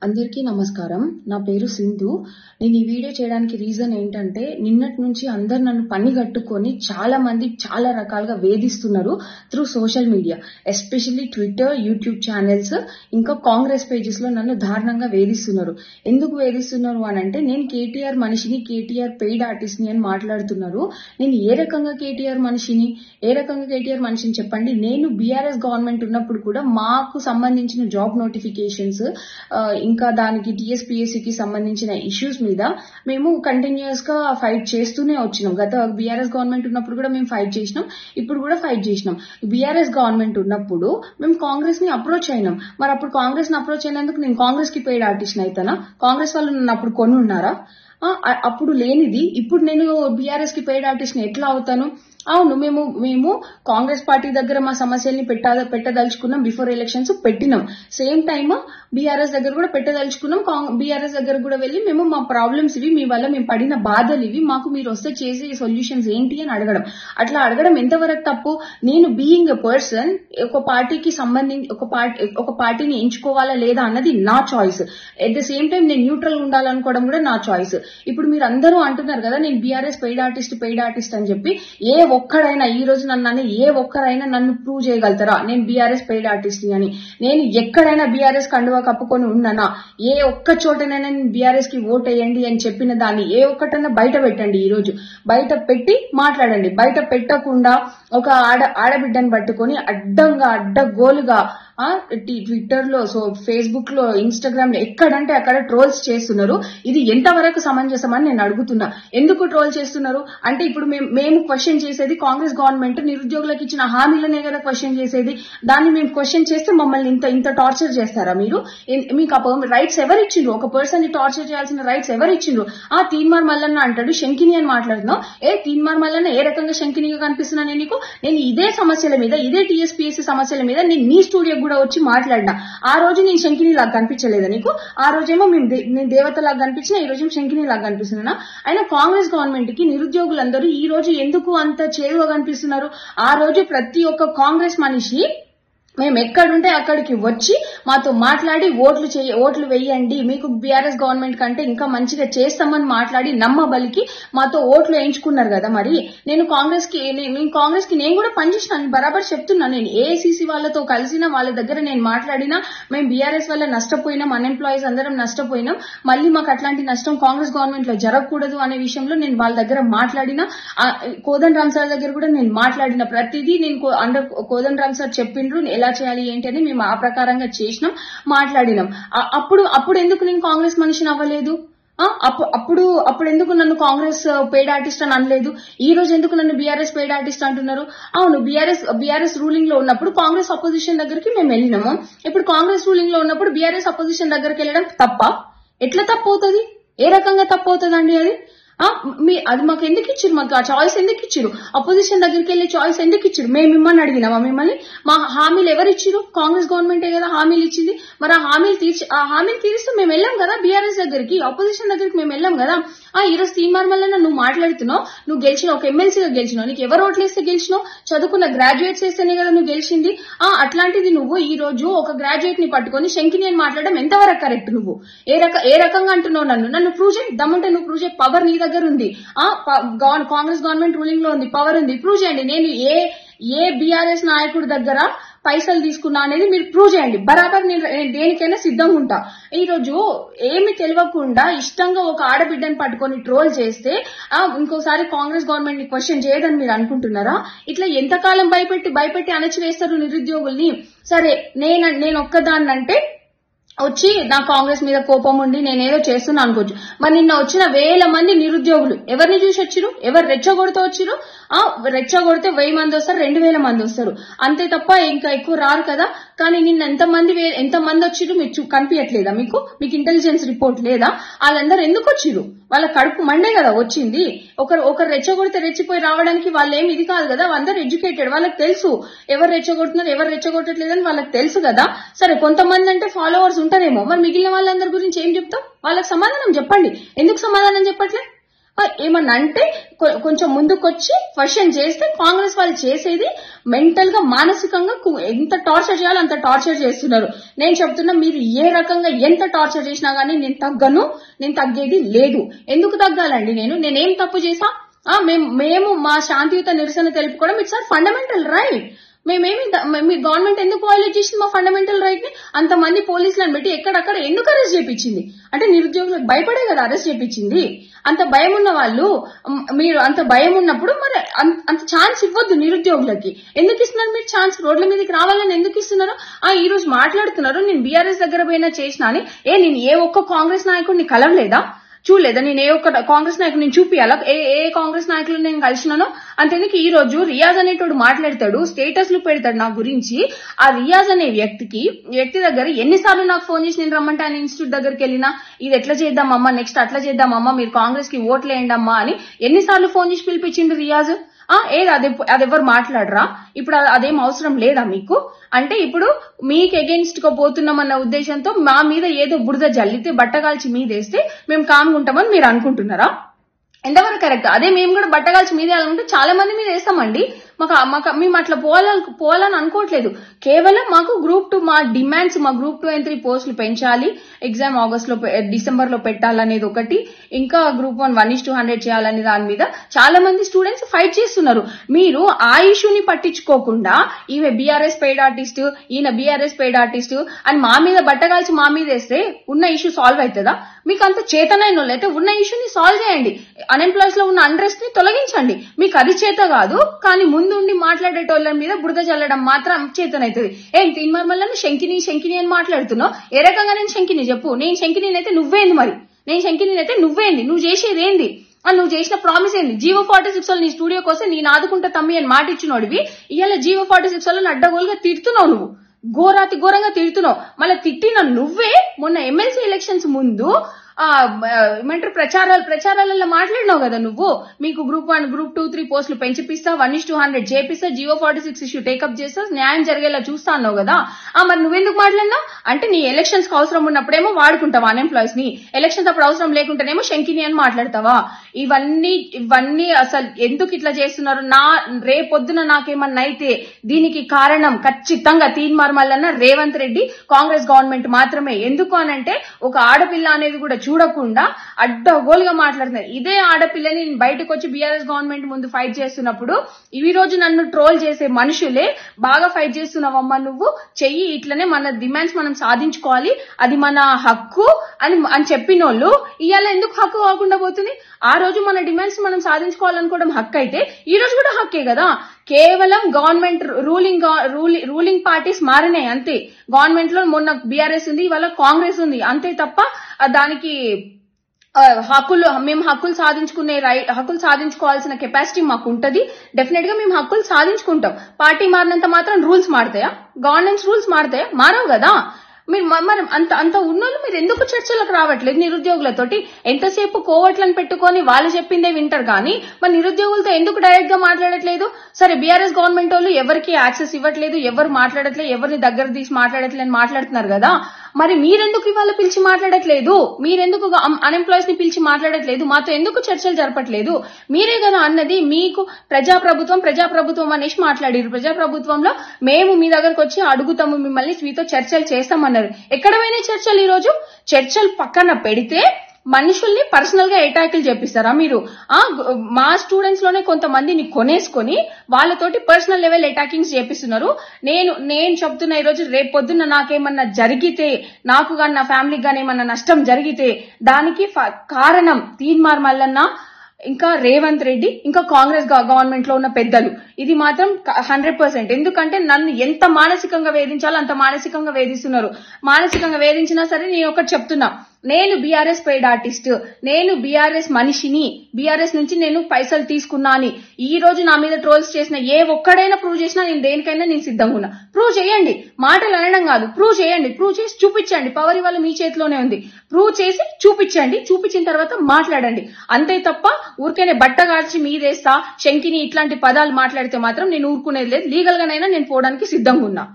అందరికీ నమస్కారం. నా పేరు సింధు. నేను ఈ వీడియో చేయడానికి రీజన్ ఏంటంటే, నిన్నటి నుంచి అందరు నన్ను పనిగట్టుకొని చాలా మంది చాలా రకాలుగా వేధిస్తున్నారు through social media, especially Twitter, YouTube channels, ఇంకా కాంగ్రెస్ పేజెస్ లో నన్ను దారుణంగా వేధిస్తున్నారు. ఎందుకు వేధిస్తున్నారు అని అంటే, నేను కేటీఆర్ మనిషిని, కేటీఆర్ పెయిడ్ ఆర్టిస్ట్ ని అని మాట్లాడుతున్నారు. నేను ఏ రకంగా కేటీఆర్ మనిషిని చెప్పండి. నేను బీఆర్ఎస్ గవర్నమెంట్ ఉన్నప్పుడు కూడా మాకు సంబంధించిన జాబ్ నోటిఫికేషన్స్, ఇంకా దానికి టీఎస్పీఎస్సీకి సంబంధించిన ఇష్యూస్ మీద మేము కంటిన్యూస్ గా ఫైట్ చేస్తూనే వచ్చినాం. గత బీఆర్ఎస్ గవర్నమెంట్ ఉన్నప్పుడు కూడా మేము ఫైట్ చేసినాం, ఇప్పుడు కూడా ఫైట్ చేసినాం. బీఆర్ఎస్ గవర్నమెంట్ ఉన్నప్పుడు మేము కాంగ్రెస్ ని అప్రోచ్ అయినాం. మరి అప్పుడు కాంగ్రెస్ ని అప్రోచ్ అయినందుకు నేను కాంగ్రెస్ కి పెయిడ్ ఆర్టిస్ట్ అయితానా? కాంగ్రెస్ వాళ్ళు నన్ను అప్పుడు కొని ఉన్నారా? అప్పుడు లేనిది ఇప్పుడు నేను బీఆర్ఎస్ కి పెయిడ్ ఆర్టిస్ట్ ని ఎట్లా అవుతాను? అవును, మేము కాంగ్రెస్ పార్టీ దగ్గర మా సమస్యల్ని పెట్టదలుచుకున్నాం. బిఫోర్ ఎలక్షన్స్ పెట్టినాం. సేమ్ టైమ్ బీఆర్ఎస్ దగ్గర కూడా పెట్టదలుచుకున్నాం. బీఆర్ఎస్ దగ్గర కూడా వెళ్ళి మేము మా ప్రాబ్లమ్స్ ఇవి, మీ వల్ల మేము పడిన బాధలు ఇవి, మాకు మీరు వస్తే చేసే సొల్యూషన్స్ ఏంటి అని అడగడం. అట్లా అడగడం ఎంతవరకు తప్పు? నేను బీయింగ్ ఎ పర్సన్ ఒక పార్టీకి సంబంధించి ఒక పార్టీని ఎంచుకోవాలా లేదా అన్నది నా choice. At the same time నేను న్యూట్రల్ ఉండాలనుకోవడం కూడా నా చాయిస్. ఇప్పుడు మీరు అందరూ అంటున్నారు కదా, నేను బీఆర్ఎస్ పెయిడ్ ఆర్టిస్ట్ అని చెప్పి. ఈ రోజు ఏ ఒక్కరైనా నన్ను ప్రూవ్ చేయగలుగుతారా నేను బీఆర్ఎస్ పెయిడ్ ఆర్టిస్ట్ అని? నేను ఎక్కడైనా బీఆర్ఎస్ కండువా కప్పుకొని ఉన్నానా? ఏ ఒక్క చోటనైనా నేను బీఆర్ఎస్ కి ఓట్ వేయండి అని చెప్పిన దాన్ని ఏ ఒక్కటైనా బయట పెట్టండి. ఈ రోజు బయట పెట్టి మాట్లాడండి. బయట పెట్టకుండా ఒక ఆడబిడ్డని పట్టుకొని అడ్డగోలుగా ట్విట్టర్ లో, ఫేస్బుక్ లో, ఇన్స్టాగ్రామ్ లో ఎక్కడంటే అక్కడ ట్రోల్స్ చేస్తున్నారు. ఇది ఎంతవరకు సమంజసమని నేను అడుగుతున్నా. ఎందుకు ట్రోల్ చేస్తున్నారు అంటే, ఇప్పుడు మేము క్వశ్చన్ చేసేది కాంగ్రెస్ గవర్నమెంట్ నిరుద్యోగులకు ఇచ్చిన హామీలనే కదా క్వశ్చన్ చేసేది. దాన్ని మేము క్వశ్చన్ చేస్తే మమ్మల్ని ఇంత టార్చర్ చేస్తారా మీరు? మీకు రైట్స్ ఎవరు ఇచ్చిండ్రు? ఒక పర్సన్ ని టార్చర్ చేయాల్సిన రైట్స్ ఎవరు ఇచ్చిండ్రు? తీన్మార్ మల్లన్న అంటాడు శంకిని అని మాట్లాడుతున్నావు. తీన్మార్ మల్లన్న ఏ రకంగా శంకినిగా కనిపిస్తున్నా నీకు? నేను ఇదే సమస్యల మీద, ఇదే టీఎస్పీఎస్సీ సమస్యల మీద నేను నీ స్టూడియో కూడా వచ్చి మాట్లాడినా. ఆ రోజు నేను శంకిని లాగా కనిపించలేదా నీకు? ఆ రోజేమో నేను దేవత లాగా కనిపించినా, ఈ రోజు శంకిని లాగా కనిపిస్తున్నా. అయినా కాంగ్రెస్ గవర్నమెంట్ కి నిరుద్యోగులందరూ ఈ రోజు ఎందుకు అంత చేరువగా కనిపిస్తున్నారు? ఆ రోజు ప్రతి ఒక్క కాంగ్రెస్ మనిషి మేము ఎక్కడుంటే అక్కడికి వచ్చి మాతో మాట్లాడి ఓట్లు వేయండి, మీకు బీఆర్ఎస్ గవర్నమెంట్ కంటే ఇంకా మంచిగా చేస్తామని మాట్లాడి నమ్మబలికి మాతో ఓట్లు వేయించుకున్నారు కదా. మరి నేను కాంగ్రెస్ కి నేను కూడా పనిచేసినాను, బరాబర్ చెప్తున్నా. నేను ఏఐసీసీ వాళ్ళతో కలిసిన వాళ్ళ దగ్గర నేను మాట్లాడినా, మేము బీఆర్ఎస్ వల్ల నష్టపోయినాం, అన్ఎంప్లాయీస్ అందరం నష్టపోయినాం, మళ్ళీ మాకు అట్లాంటి నష్టం కాంగ్రెస్ గవర్నమెంట్ లో జరగకూడదు అనే విషయంలో నేను వాళ్ళ దగ్గర మాట్లాడినా. కోదండ రామ్ సార్ దగ్గర కూడా నేను మాట్లాడిన. ప్రతిదీ నేను కోదండ రామ్ సార్ చెప్పిండ్రు ఎలా చేయాలి ఏంటి అని. మేము ఆ ప్రకారంగా చేసినాం, మాట్లాడినాం. అప్పుడు ఎందుకు నేను కాంగ్రెస్ మనిషిని అవ్వలేదు? అప్పుడు ఎందుకు నన్ను కాంగ్రెస్ పెయిడ్ ఆర్టిస్ట్ అని అనలేదు? ఈ రోజు ఎందుకు నన్ను బీఆర్ఎస్ పెయిడ్ ఆర్టిస్ట్ అంటున్నారు? అవును, బీఆర్ఎస్ రూలింగ్ లో ఉన్నప్పుడు కాంగ్రెస్ అపోజిషన్ దగ్గరికి మేము వెళ్ళినాము. ఇప్పుడు కాంగ్రెస్ రూలింగ్ లో ఉన్నప్పుడు బీఆర్ఎస్ అపోజిషన్ దగ్గరికి వెళ్ళడం తప్ప? ఎట్లా తప్పు అవుతుంది? ఏ రకంగా తప్పు అవుతుందండి అది? అది మాకు ఎందుకు ఇచ్చారు? మాకు ఆ చాయిస్ ఎందుకు ఇచ్చారు? అపోజిషన్ దగ్గరికి వెళ్ళే చాయిస్ ఎందుకు ఇచ్చారు? మేము మిమ్మల్ని అడిగినామా? మిమ్మల్ని మా హామీలు ఎవరు ఇచ్చారు? కాంగ్రెస్ గవర్నమెంటే కదా హామీలు ఇచ్చింది. మరి ఆ హామీలు తీరిస్తే మేము వెళ్ళాం కదా బీఆర్ఎస్ దగ్గరికి, అపోజిషన్ దగ్గరికి మేము వెళ్ళాం కదా. ఈరోజు తీన్మార్ మల్లన్న నువ్వు మాట్లాడుతున్నావు, నువ్వు గెలిచినావు, ఒక ఎమ్మెల్సీగా గెలిచినావు, నీకు ఎవరు ఓట్లేస్తే గెలిచినావు? చదువుకున్న గ్రాడ్యుయేట్స్ వేస్తేనే కదా నువ్వు గెలిచింది. అట్లాంటిది నువ్వు ఈ రోజు ఒక గ్రాడ్యుయేట్ ని పట్టుకొని శంకిని అని మాట్లాడడం ఎంతవరకు కరెక్ట్? నువ్వు ఏ రకంగా అంటున్నావు? నన్ను ప్రూవ్ చేయి, దమ్ముంటే నువ్వు ప్రూవ్ చేయి. పవర్ నీ దగ్గర ఉంది, కాంగ్రెస్ గవర్నమెంట్ రూలింగ్ లో ఉంది, పవర్ ఉంది, ప్రూవ్ చేయండి. నేను ఏ బీఆర్ఎస్ నాయకుడి దగ్గర పైసలు తీసుకున్నా అనేది మీరు ప్రూవ్ చేయండి. బరాబర్ నేను దేనికైనా సిద్ధంగా ఉంటా. ఈ రోజు ఏమి తెలియకుండా ఇష్టంగా ఒక ఆడబిడ్డని పట్టుకొని ట్రోల్ చేస్తే ఇంకోసారి కాంగ్రెస్ గవర్నమెంట్ ని క్వశ్చన్ చేయదని మీరు అనుకుంటున్నారా? ఇట్లా ఎంతకాలం భయపెట్టి అణచివేస్తారు నిరుద్యోగుల్ని? సరే, నేను ఒక్కదాన్నంటే వచ్చి నా కాంగ్రెస్ మీద కోపం ఉండి నేనేదో చేస్తున్నా అనుకోవచ్చు. మరి నిన్న వచ్చిన 1000 మంది నిరుద్యోగులు ఎవరిని చూసి వచ్చిరు? ఎవరు రెచ్చగొడుతూ వచ్చిరు? రెచ్చగొడితే 1000 మంది వస్తారు, 2000 మంది వస్తారు, అంతే తప్ప ఇంకా ఎక్కువ రారు కదా. కానీ నిన్న ఎంతమంది వచ్చిరు మీరు కనిపించట్లేదా? మీకు ఇంటెలిజెన్స్ రిపోర్ట్ లేదా? వాళ్ళందరూ ఎందుకు వచ్చిరు? వాళ్ళ కడుపు మండే కదా వచ్చింది. ఒకరు రెచ్చగొడితే రెచ్చిపోయి రావడానికి వాళ్ళు ఏమి ఇది కాదు కదా. అందరూ ఎడ్యుకేటెడ్, వాళ్ళకి తెలుసు ఎవరు రెచ్చగొడుతున్నారు ఎవరు రెచ్చగొట్టట్లేదని వాళ్ళకి తెలుసు కదా. సరే, కొంతమంది అంటే ఫాలోవర్స్ ఉంటారేమో, మరి మిగిలిన వాళ్ళందరి గురించి ఏం చెప్తాం? వాళ్ళకి సమాధానం చెప్పండి. ఎందుకు సమాధానం చెప్పట్లే? ఏమన్నా అంటే కొంచెం ముందుకొచ్చి క్వశ్చన్ చేస్తే కాంగ్రెస్ వాళ్ళు చేసేది మెంటల్ గా మానసికంగా ఎంత టార్చర్ చేయాలో అంత టార్చర్ చేస్తున్నారు. నేను చెప్తున్నా, మీరు ఏ రకంగా ఎంత టార్చర్ చేసినా గానీ నేను తగ్గను, నేను తగ్గేది లేదు. ఎందుకు తగ్గాలండి? నేనేం తప్పు చేసా? మేము మా శాంతియుత నిరసన తెలుపుకోవడం ఇట్స్ ఆర్ ఫండమెంటల్ రైట్. మీ గవర్నమెంట్ ఎందుకు వైలేట్ చేసింది మా ఫండమెంటల్ రైట్ ని? అంతమంది పోలీసులను పెట్టి ఎక్కడక్కడ ఎందుకు అరెస్ట్ చేయించింది? అంటే నిరుద్యోగులకు భయపడే కదా అరెస్ట్ చేయించింది. అంత భయం ఉన్న వాళ్ళు, మీరు అంత భయం ఉన్నప్పుడు మరి అంత ఛాన్స్ ఇవ్వద్దు నిరుద్యోగులకి. ఎందుకు ఇస్తున్నారు మీరు ఛాన్స్? రోడ్ల మీదకి రావాలని ఎందుకు ఇస్తున్నారు? ఈ రోజు మాట్లాడుతున్నారు నేను బీఆర్ఎస్ దగ్గర పోయినా చేసినా అని. నేను ఏ ఒక్క కాంగ్రెస్ నాయకుడిని కలవలేదా? చూడలేదా? నేను ఏ ఒక్క కాంగ్రెస్ నాయకుడు నేను చూపియాలా ఏ కాంగ్రెస్ నాయకులు నేను కలిసినానో? అంతేందుకు ఈ రోజు రియాజ్ అనేటోడు మాట్లాడతాడు, స్టేటస్లు పెడతాడు నా గురించి. ఆ రియాజ్ అనే వ్యక్తి దగ్గర ఎన్నిసార్లు నాకు ఫోన్ చేసి నేను రమ్మంటే ఆయన ఇన్స్టిట్యూట్ దగ్గరికి వెళ్ళినా, ఇది ఎట్లా చేద్దామమ్మా, నెక్స్ట్ అట్లా చేద్దామమ్మా, మీరు కాంగ్రెస్ కి ఓట్లు వేయండి అమ్మా అని ఎన్నిసార్లు ఫోన్ చేసి పిలిపించిండు రియాజ్. అదెవరు మాట్లాడరా? ఇప్పుడు అదేం అవసరం లేదా మీకు? అంటే ఇప్పుడు మీకు అగెయిన్స్ట్ గా పోతున్నామన్న ఉద్దేశంతో మా మీద ఏదో బురద జల్లితే, బట్టగాల్చి మీదేస్తే మేము కామ్గుంటామని మీరు అనుకుంటున్నారా? ఎంతవరకు కరెక్ట్? అదే మేము కూడా బట్టగాల్చి మీదే అనుకుంటే చాలా మంది మీద వేస్తామండి. మేము అట్లా పోవాలని అనుకోవట్లేదు. కేవలం మాకు గ్రూప్ 2 మా డిమాండ్స్, మా గ్రూప్ 2 and 3 పోస్టులు పెంచాలి, ఎగ్జామ్ డిసెంబర్ లో పెట్టాలనేది ఒకటి, ఇంకా గ్రూప్ 1 1:100 చేయాలనే దాని మీద చాలా మంది స్టూడెంట్స్ ఫైట్ చేస్తున్నారు. మీరు ఆ ఇష్యూని పట్టించుకోకుండా ఈమె బీఆర్ఎస్ పెయిడ్ ఆర్టిస్ట్, ఈయన బీఆర్ఎస్ పెయిడ్ ఆర్టిస్ట్ అని మా మీద బట్టగాల్చి మా మీద వేస్తే ఉన్న ఇష్యూ సాల్వ్ అవుతుందా? మీకు అంత చేతనైన వాళ్ళు అయితే ఉన్న ఇష్యూని సాల్వ్ చేయండి. అన్ఎంప్లాయ్స్ లో ఉన్న అన్రెస్ట్ ని తొలగించండి. మీకు అది చేత కాదు, కానీ ముందుండి మాట్లాడేటోళ్ళ మీద బురద చల్లడం మాత్రం చేతనైతుంది. తీన్మార్మల్లను శంకిని అని మాట్లాడుతున్నావు. ఏ రకంగా నేను శంకిని చెప్పు? నేను శంకిని అయితే నువ్వేంది? మరి నేను శంకిని అయితే నువ్వేంది? నువ్వు చేసేది ఏంది? నువ్వు చేసిన ప్రామిస్ ఏంది? జీవో 46 నీ స్టూడియోకి వస్తే నేను ఆదుకుంటా తమ్మి అని మాట ఇచ్చినోడివి, ఇవాళ జీవో 46 అడ్డగోలుగా తిడుతున్నావు. నువ్వు ఘోరంగా తిడుతున్నావు. మళ్ళీ తిట్టిన నువ్వే మొన్న ఎమ్మెల్సీ ఎలక్షన్స్ ముందు ఏమంటారు ప్రచారాలలో మాట్లాడినావు కదా నువ్వు. మీకు గ్రూప్ 1 గ్రూప్ 2 3 పోస్టులు పెంచిపిస్తా, 1:100 చేపిస్తా, జీవో 46 ఇష్యూ టేకప్ చేస్తా, న్యాయం జరిగేలా చూస్తా అన్నావు కదా. మరి నువ్వెందుకు మాట్లాడినావు? అంటే నీ ఎలక్షన్స్ కి అవసరం ఉన్నప్పుడేమో వాడుకుంటావా అన్ఎంప్లాయీస్ ని, ఎలక్షన్స్ అప్పుడు అవసరం లేకుంటేనేమో శంకిని అని మాట్లాడతావా? ఇవన్నీ అసలు ఎందుకు ఇట్లా చేస్తున్నారు? రేపొద్దున నాకేమన్నా అయితే దీనికి కారణం ఖచ్చితంగా తీన్మార్మల్లన్న రేవంత్ రెడ్డి, కాంగ్రెస్ గవర్నమెంట్ మాత్రమే. ఎందుకు అనంటే ఒక ఆడపిల్ల అనేది కూడా చూడకుండా అడ్డగోలుగా మాట్లాడుతున్నారు. ఇదే ఆడపిల్లని నేను బయటకు వచ్చి బీఆర్ఎస్ గవర్నమెంట్ ముందు ఫైట్ చేస్తున్నప్పుడు ఈ రోజు నన్ను ట్రోల్ చేసే మనుషులే బాగా ఫైట్ చేస్తున్నావమ్మా నువ్వు చెయ్యి, ఇట్లనే మన డిమాండ్స్ మనం సాధించుకోవాలి, అది మన హక్కు అని చెప్పినోళ్ళు ఇవాళ ఎందుకు హక్కు కాకుండా పోతుంది? ఆ రోజు మన డిమాండ్స్ మనం సాధించుకోవాలనుకోవడం హక్కు అయితే ఈ రోజు కూడా హక్కే కదా. కేవలం గవర్నమెంట్ రూలింగ్ పార్టీస్ మారినాయి అంతే. గవర్నమెంట్ లో మొన్న బీఆర్ఎస్ ఉంది, ఇవాళ కాంగ్రెస్ ఉంది అంతే తప్ప దానికి మేము హక్కులు సాధించుకోవాల్సిన కెపాసిటీ మాకు ఉంటది. డెఫినెట్ గా మేము హక్కులు సాధించుకుంటాం. పార్టీ మారినంత మాత్రం రూల్స్ మారుతాయా? గవర్నెన్స్ రూల్స్ మారుతాయా? మారవు కదా. మీరు మరి అంత ఉన్నోళ్ళు మీరు ఎందుకు చర్చలకు రావట్లేదు నిరుద్యోగులతోటి? ఎంతసేపు కోవట్లను పెట్టుకొని వాళ్ళు చెప్పిందే వింటారు కానీ మరి నిరుద్యోగులతో ఎందుకు డైరెక్ట్ గా మాట్లాడట్లేదు? సరే బీఆర్ఎస్ గవర్నమెంట్ వాళ్ళు ఎవరికి యాక్సెస్ ఇవ్వట్లేదు, ఎవరు మాట్లాడట్లేదు, ఎవరిని దగ్గర తీసి మాట్లాడట్లేదు అని మాట్లాడుతున్నారు కదా. మరి మీరెందుకు ఇవాళ పిలిచి మాట్లాడట్లేదు? మీరెందుకు అన్ఎంప్లాయీస్ ని పిలిచి మాట్లాడట్లేదు? మాతో ఎందుకు చర్చలు జరపట్లేదు? మీరే కదా అన్నది మీకు ప్రజాప్రభుత్వం అనేసి మాట్లాడారు. ప్రజాప్రభుత్వంలో మేము మీ దగ్గరకు వచ్చి అడుగుతాము, మిమ్మల్ని మీతో చర్చలు చేస్తామన్నారు. ఎక్కడ పోయినాయి చర్చలు? ఈ రోజు చర్చలు పక్కన పెడితే మనుషుల్ని పర్సనల్ గా అటాకులు చేపిస్తారా మీరు? మా స్టూడెంట్స్ లోనే కొంతమందిని కొనేసుకొని వాళ్ళతోటి పర్సనల్ లెవెల్ అటాకింగ్స్ చేపిస్తున్నారు. నేను చెప్తున్నా, ఈ రోజు రేపు పొద్దున్న నాకేమన్నా జరిగితే, నాకు గాని నా ఫ్యామిలీకి గానీ ఏమన్నా నష్టం జరిగితే దానికి కారణం తీన్మార్మల్లన్న, ఇంకా రేవంత్ రెడ్డి, ఇంకా కాంగ్రెస్ గవర్నమెంట్ లో ఉన్న పెద్దలు. ఇది మాత్రం 100%. ఎందుకంటే నన్ను ఎంత మానసికంగా వేధించాలో అంత మానసికంగా వేధిస్తున్నారు. మానసికంగా వేధించినా సరే నేను ఒకటి చెప్తున్నా, నేను బీఆర్ఎస్ పెయిడ్ ఆర్టిస్ట్, నేను బీఆర్ఎస్ మనిషిని, బీఆర్ఎస్ నుంచి నేను పైసలు తీసుకున్నా అని ఈ రోజు నా మీద ట్రోల్స్ చేసిన ఏ ఒక్కడైనా ప్రూవ్ చేసినా నేను దేనికైనా నేను సిద్ధంగా ఉన్నా. ప్రూవ్ చేయండి, మాటలు అనడం కాదు, ప్రూవ్ చేయండి, ప్రూవ్ చేసి చూపించండి. పవర్ ఇవాళ మీ చేతిలోనే ఉంది. ప్రూవ్ చేసి చూపించండి, చూపించిన తర్వాత మాట్లాడండి. అంతే తప్ప ఊరికేనే బట్ట కాల్చి మీదేస్తా, శంకిని ఇట్లాంటి పదాలు మాట్లాడితే మాత్రం నేను ఊరుకునేది లేదు. లీగల్ గానైనా నేను పోవడానికి సిద్ధంగా ఉన్నా.